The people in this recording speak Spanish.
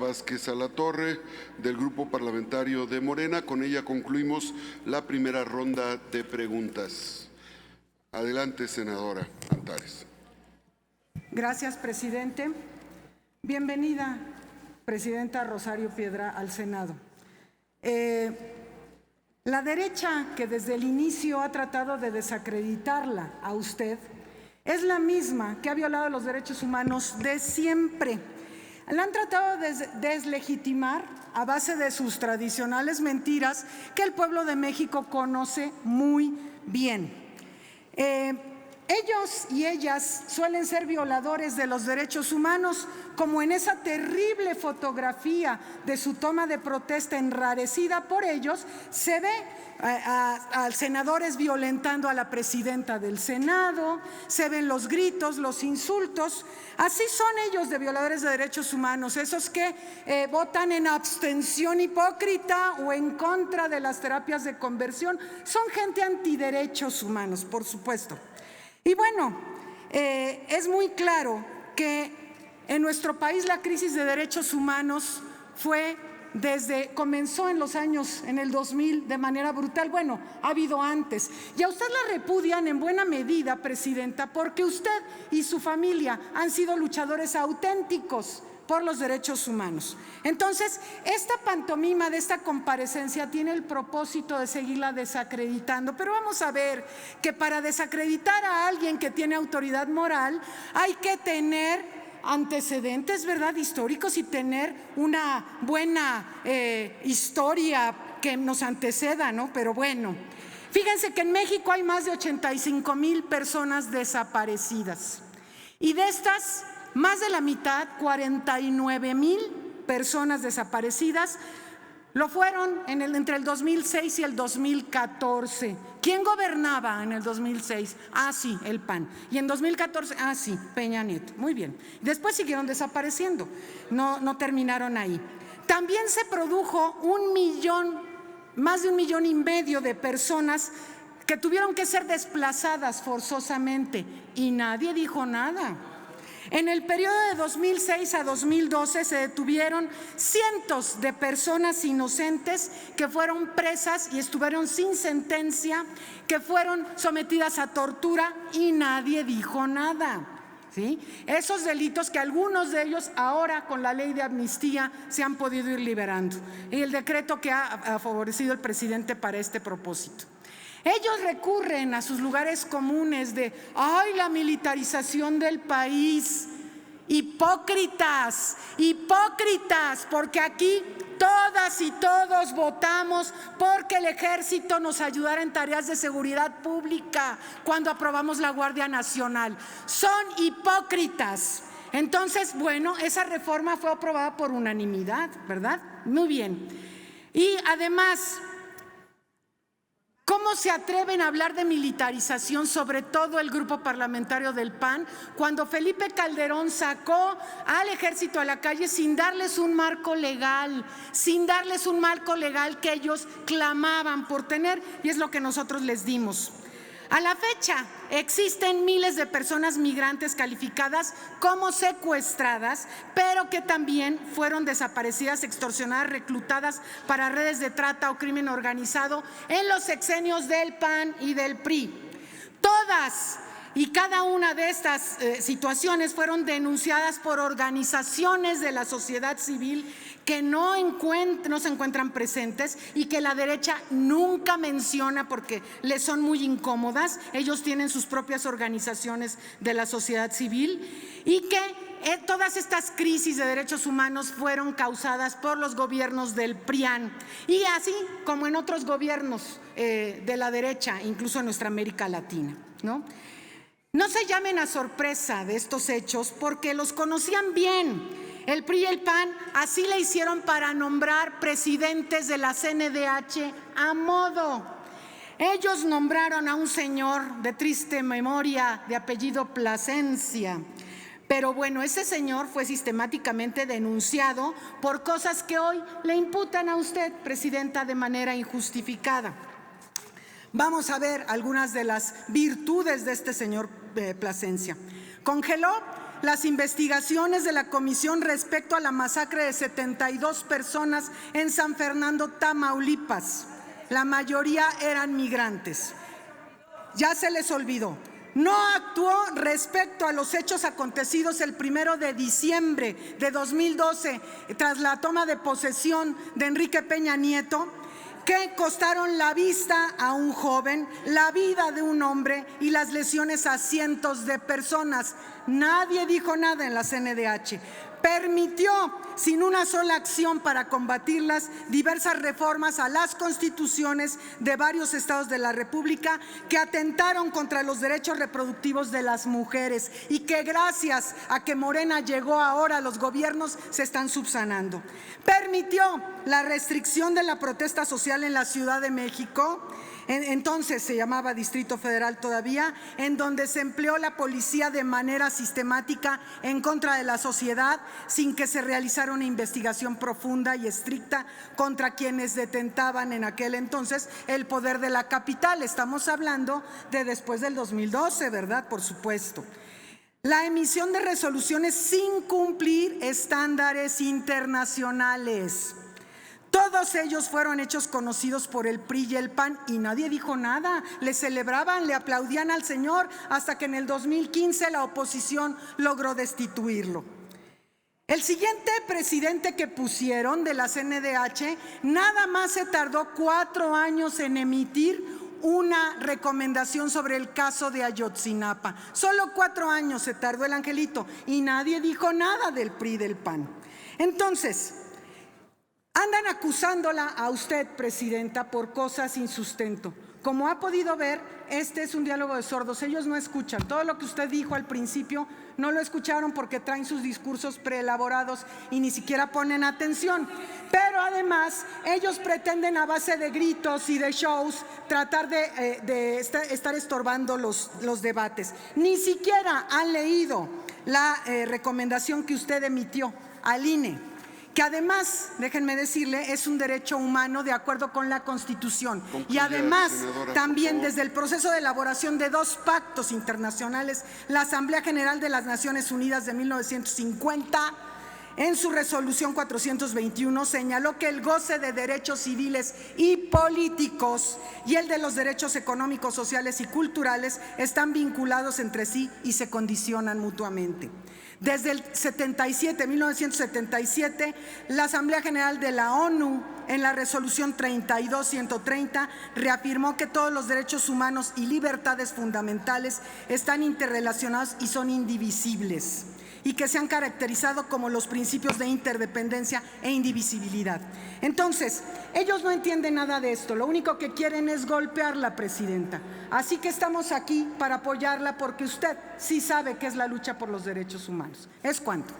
Vázquez Alatorre, del Grupo Parlamentario de Morena. Con ella concluimos la primera ronda de preguntas. Adelante, senadora Antares. Gracias, presidente. Bienvenida, presidenta Rosario Piedra, al Senado. La derecha, que desde el inicio ha tratado de desacreditarla a usted, es la misma que ha violado los derechos humanos de siempre. La han tratado de deslegitimar a base de sus tradicionales mentiras que el pueblo de México conoce muy bien. Ellos y ellas suelen ser violadores de los derechos humanos, como en esa terrible fotografía de su toma de protesta enrarecida por ellos, se ve a senadores violentando a la presidenta del Senado, se ven los gritos, los insultos. Así son ellos, de violadores de derechos humanos, esos que votan en abstención hipócrita o en contra de las terapias de conversión. Son gente antiderechos humanos, por supuesto. Y bueno, es muy claro que en nuestro país la crisis de derechos humanos comenzó en el 2000 de manera brutal. Bueno, ha habido antes. Y a usted la repudian en buena medida, presidenta, porque usted y su familia han sido luchadores auténticos por los derechos humanos. Entonces, esta pantomima de esta comparecencia tiene el propósito de seguirla desacreditando. Pero vamos a ver que para desacreditar a alguien que tiene autoridad moral hay que tener antecedentes, ¿verdad?, históricos, y tener una buena historia que nos anteceda, ¿no? Pero bueno, fíjense que en México hay más de 85,000 personas desaparecidas. Y de estas, más de la mitad, 49,000 personas desaparecidas, lo fueron entre el 2006 y el 2014. ¿Quién gobernaba en el 2006? Ah, sí, el PAN. Y en 2014, ah, sí, Peña Nieto. Muy bien. Después siguieron desapareciendo. No terminaron ahí. También se produjo más de 1,5 millones de personas que tuvieron que ser desplazadas forzosamente y nadie dijo nada. En el periodo de 2006 a 2012 se detuvieron cientos de personas inocentes que fueron presas y estuvieron sin sentencia, que fueron sometidas a tortura y nadie dijo nada. ¿Sí? Esos delitos que algunos de ellos ahora con la ley de amnistía se han podido ir liberando, y el decreto que ha favorecido el presidente para este propósito. Ellos recurren a sus lugares comunes de ¡ay, la militarización del país! Hipócritas, porque aquí todas y todos votamos porque el ejército nos ayudara en tareas de seguridad pública cuando aprobamos la Guardia Nacional. Son hipócritas. Entonces, bueno, esa reforma fue aprobada por unanimidad, ¿verdad? Muy bien. Y además, ¿cómo se atreven a hablar de militarización, sobre todo el grupo parlamentario del PAN, cuando Felipe Calderón sacó al ejército a la calle sin darles un marco legal, que ellos clamaban por tener, y es lo que nosotros les dimos? A la fecha existen miles de personas migrantes calificadas como secuestradas, pero que también fueron desaparecidas, extorsionadas, reclutadas para redes de trata o crimen organizado en los sexenios del PAN y del PRI. Todas y cada una de estas situaciones fueron denunciadas por organizaciones de la sociedad civil que no se encuentran presentes y que la derecha nunca menciona porque les son muy incómodas. Ellos tienen sus propias organizaciones de la sociedad civil, y que todas estas crisis de derechos humanos fueron causadas por los gobiernos del PRIAN, y así como en otros gobiernos de la derecha, incluso en nuestra América Latina, ¿no? No se llamen a sorpresa de estos hechos porque los conocían bien. El PRI y el PAN así le hicieron para nombrar presidentes de la CNDH a modo. Ellos nombraron a un señor de triste memoria de apellido Plasencia. Pero bueno, ese señor fue sistemáticamente denunciado por cosas que hoy le imputan a usted, presidenta, de manera injustificada. Vamos a ver algunas de las virtudes de este señor Plasencia. Congeló las investigaciones de la comisión respecto a la masacre de 72 personas en San Fernando, Tamaulipas. La mayoría eran migrantes. Ya se les olvidó. No actuó respecto a los hechos acontecidos el 1 de diciembre de 2012 tras la toma de posesión de Enrique Peña Nieto, que costaron la vista a un joven, la vida de un hombre y las lesiones a cientos de personas. Nadie dijo nada en la CNDH. Permitió, sin una sola acción para combatirlas, diversas reformas a las constituciones de varios estados de la República que atentaron contra los derechos reproductivos de las mujeres y que gracias a que Morena llegó ahora a los gobiernos se están subsanando. Permitió la restricción de la protesta social en la Ciudad de México, entonces se llamaba Distrito Federal todavía, en donde se empleó la policía de manera sistemática en contra de la sociedad sin que se realizara una investigación profunda y estricta contra quienes detentaban en aquel entonces el poder de la capital. Estamos hablando de después del 2012, ¿verdad? Por supuesto. La emisión de resoluciones sin cumplir estándares internacionales. Todos ellos fueron hechos conocidos por el PRI y el PAN y nadie dijo nada. Le celebraban, le aplaudían al señor hasta que en el 2015 la oposición logró destituirlo. El siguiente presidente que pusieron de la CNDH nada más se tardó 4 años en emitir una recomendación sobre el caso de Ayotzinapa. Solo 4 años se tardó el angelito y nadie dijo nada del PRI y del PAN. Entonces, andan acusándola a usted, presidenta, por cosas sin sustento. Como ha podido ver, este es un diálogo de sordos. Ellos no escuchan. Todo lo que usted dijo al principio no lo escucharon porque traen sus discursos preelaborados y ni siquiera ponen atención. Pero además, ellos pretenden a base de gritos y de shows tratar de estar estorbando los debates. Ni siquiera han leído la recomendación que usted emitió al INE, que además, déjenme decirle, es un derecho humano de acuerdo con la Constitución. Y además, también desde el proceso de elaboración de 2 pactos internacionales, la Asamblea General de las Naciones Unidas de 1950, en su resolución 421, señaló que el goce de derechos civiles y políticos y el de los derechos económicos, sociales y culturales están vinculados entre sí y se condicionan mutuamente. Desde el 1977, la Asamblea General de la ONU, en la resolución 32-130, reafirmó que todos los derechos humanos y libertades fundamentales están interrelacionados y son indivisibles, y que se han caracterizado como los principios de interdependencia e indivisibilidad. Entonces, ellos no entienden nada de esto, lo único que quieren es golpearla, presidenta. Así que estamos aquí para apoyarla porque usted sí sabe qué es la lucha por los derechos humanos. ¿Es cuánto?